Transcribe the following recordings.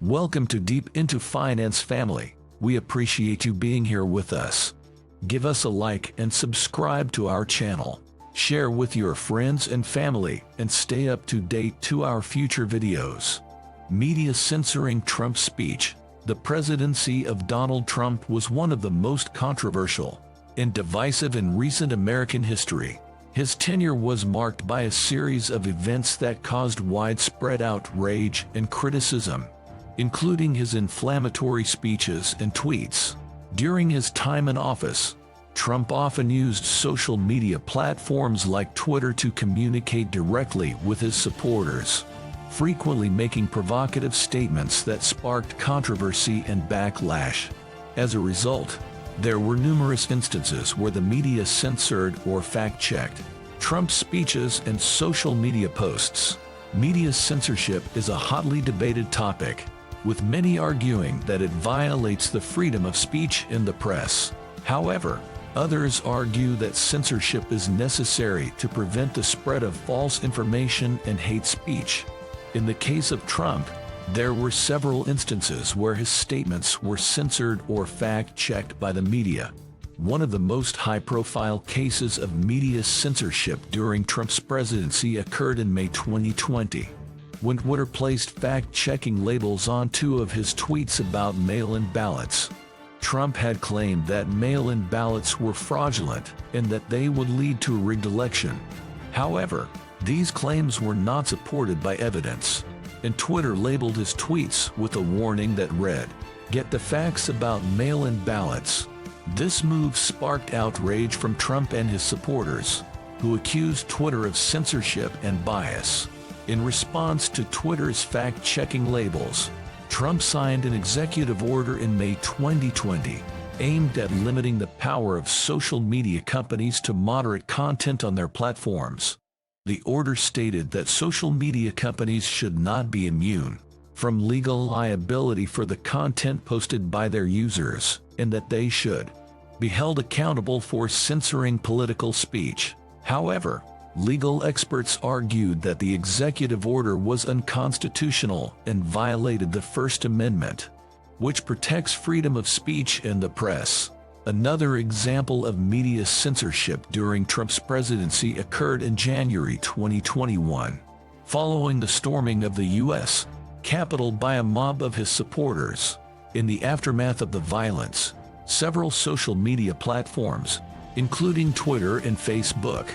Welcome to Deep Into Finance family. We appreciate you being here with us. Give us a like and subscribe to our channel. Share with your friends and family and stay up to date to our future videos. Media censoring Trump's speech. The presidency of Donald Trump was one of the most controversial and divisive in recent American history. His tenure was marked by a series of events that caused widespread outrage and criticism, including his inflammatory speeches and tweets. During his time in office, Trump often used social media platforms like Twitter to communicate directly with his supporters, frequently making provocative statements that sparked controversy and backlash. As a result, there were numerous instances where the media censored or fact-checked Trump's speeches and social media posts. Media censorship is a hotly debated topic, with many arguing that it violates the freedom of speech in the press. However, others argue that censorship is necessary to prevent the spread of false information and hate speech. In the case of Trump, there were several instances where his statements were censored or fact-checked by the media. One of the most high-profile cases of media censorship during Trump's presidency occurred in May 2020, when Twitter placed fact-checking labels on two of his tweets about mail-in ballots. Trump had claimed that mail-in ballots were fraudulent and that they would lead to a rigged election. However, these claims were not supported by evidence, and Twitter labeled his tweets with a warning that read, "Get the facts about mail-in ballots." This move sparked outrage from Trump and his supporters, who accused Twitter of censorship and bias. In response to Twitter's fact-checking labels, Trump signed an executive order in May 2020 aimed at limiting the power of social media companies to moderate content on their platforms. The order stated that social media companies should not be immune from legal liability for the content posted by their users, and that they should be held accountable for censoring political speech. However, legal experts argued that the executive order was unconstitutional and violated the First Amendment, which protects freedom of speech in the press. Another example of media censorship during Trump's presidency occurred in January 2021, following the storming of the U.S. Capitol by a mob of his supporters. In the aftermath of the violence, several social media platforms, including Twitter and Facebook,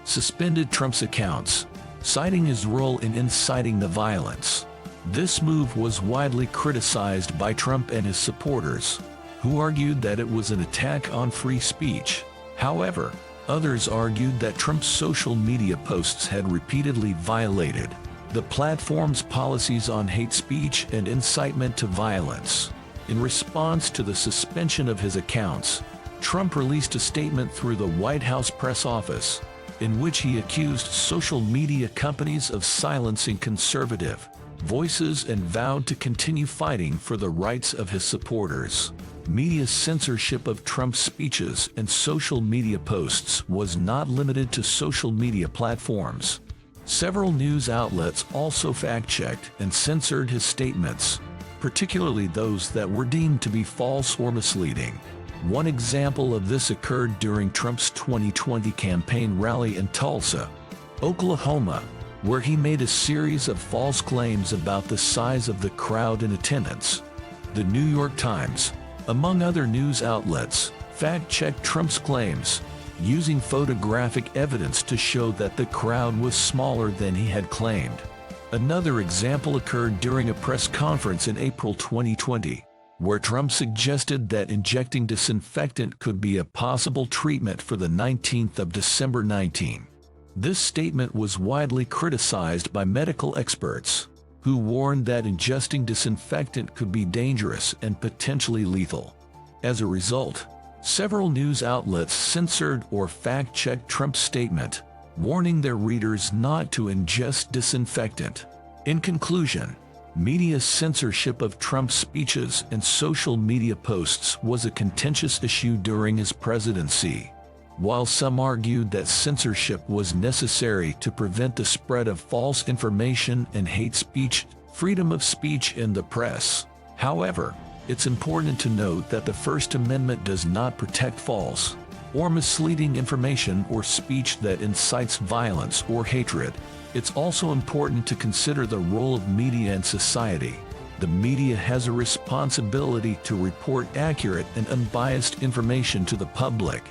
suspended Trump's accounts, citing his role in inciting the violence. This move was widely criticized by Trump and his supporters, who argued that it was an attack on free speech. However, others argued that Trump's social media posts had repeatedly violated the platform's policies on hate speech and incitement to violence. In response to the suspension of his accounts, Trump released a statement through the White House press office, in which he accused social media companies of silencing conservative voices and vowed to continue fighting for the rights of his supporters. Media censorship of Trump's speeches and social media posts was not limited to social media platforms. Several news outlets also fact-checked and censored his statements, particularly those that were deemed to be false or misleading. One example of this occurred during Trump's 2020 campaign rally in Tulsa, Oklahoma, where he made a series of false claims about the size of the crowd in attendance. The New York Times, among other news outlets, fact-checked Trump's claims, using photographic evidence to show that the crowd was smaller than he had claimed. Another example occurred during a press conference in April 2020, where Trump suggested that injecting disinfectant could be a possible treatment for the 19th of December 19. This statement was widely criticized by medical experts, who warned that ingesting disinfectant could be dangerous and potentially lethal. As a result, several news outlets censored or fact-checked Trump's statement, warning their readers not to ingest disinfectant. In conclusion, media censorship of Trump's speeches and social media posts was a contentious issue during his presidency. While some argued that censorship was necessary to prevent the spread of false information and hate speech, freedom of speech in the press. However, it's important to note that the First Amendment does not protect false or misleading information or speech that incites violence or hatred. It's also important to consider the role of media in society. The media has a responsibility to report accurate and unbiased information to the public,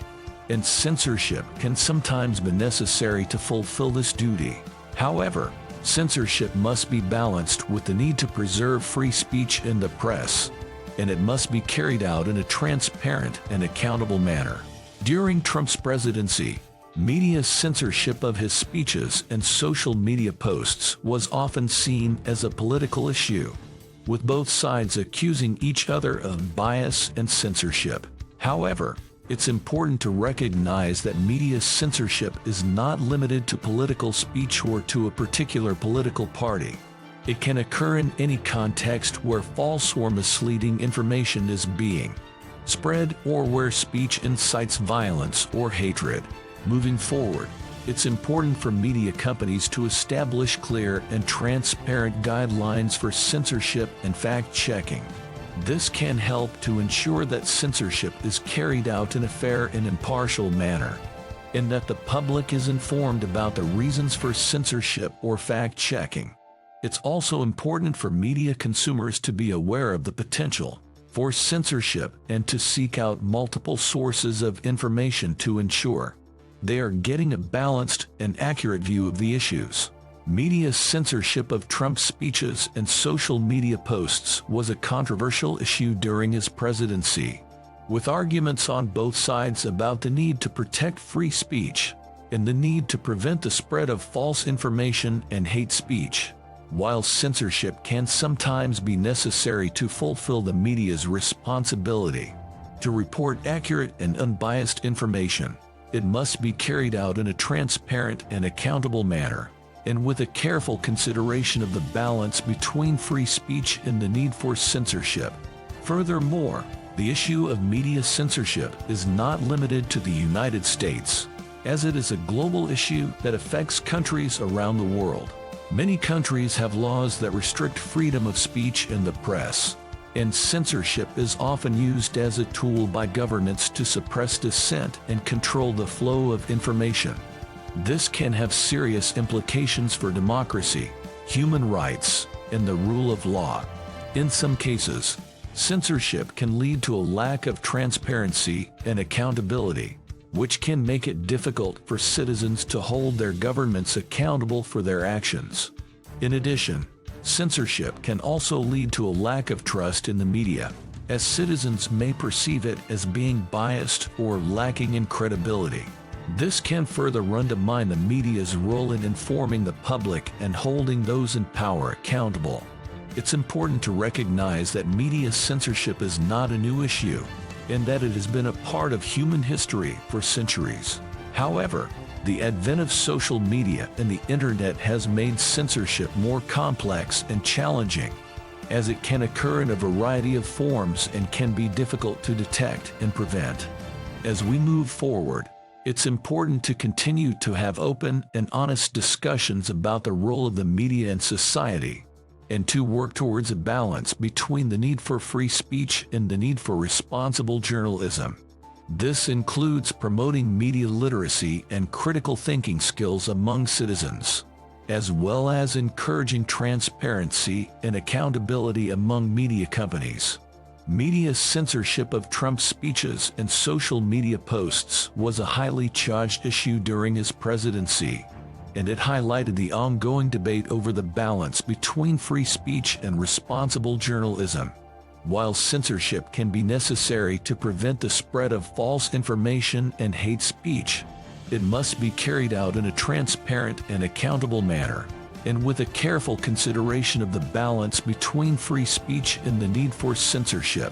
and censorship can sometimes be necessary to fulfill this duty. However, censorship must be balanced with the need to preserve free speech in the press, and it must be carried out in a transparent and accountable manner. During Trump's presidency, media censorship of his speeches and social media posts was often seen as a political issue, with both sides accusing each other of bias and censorship. However, it's important to recognize that media censorship is not limited to political speech or to a particular political party. It can occur in any context where false or misleading information is being spread or where speech incites violence or hatred. Moving forward, it's important for media companies to establish clear and transparent guidelines for censorship and fact-checking. This can help to ensure that censorship is carried out in a fair and impartial manner, and that the public is informed about the reasons for censorship or fact-checking. It's also important for media consumers to be aware of the potential for censorship and to seek out multiple sources of information to ensure they are getting a balanced and accurate view of the issues. Media censorship of Trump's speeches and social media posts was a controversial issue during his presidency, with arguments on both sides about the need to protect free speech and the need to prevent the spread of false information and hate speech. While censorship can sometimes be necessary to fulfill the media's responsibility to report accurate and unbiased information, it must be carried out in a transparent and accountable manner, and with a careful consideration of the balance between free speech and the need for censorship. Furthermore, the issue of media censorship is not limited to the United States, as it is a global issue that affects countries around the world. Many countries have laws that restrict freedom of speech in the press, and censorship is often used as a tool by governments to suppress dissent and control the flow of information. This can have serious implications for democracy, human rights, and the rule of law. In some cases, censorship can lead to a lack of transparency and accountability, which can make it difficult for citizens to hold their governments accountable for their actions. In addition, censorship can also lead to a lack of trust in the media, as citizens may perceive it as being biased or lacking in credibility. This can further undermine the media's role in informing the public and holding those in power accountable. It's important to recognize that media censorship is not a new issue, and that it has been a part of human history for centuries. However, the advent of social media and the internet has made censorship more complex and challenging, as it can occur in a variety of forms and can be difficult to detect and prevent. As we move forward, it's important to continue to have open and honest discussions about the role of the media in society, and to work towards a balance between the need for free speech and the need for responsible journalism. This includes promoting media literacy and critical thinking skills among citizens, as well as encouraging transparency and accountability among media companies. Media censorship of Trump's speeches and social media posts was a highly charged issue during his presidency, and it highlighted the ongoing debate over the balance between free speech and responsible journalism. While censorship can be necessary to prevent the spread of false information and hate speech, it must be carried out in a transparent and accountable manner, and with a careful consideration of the balance between free speech and the need for censorship.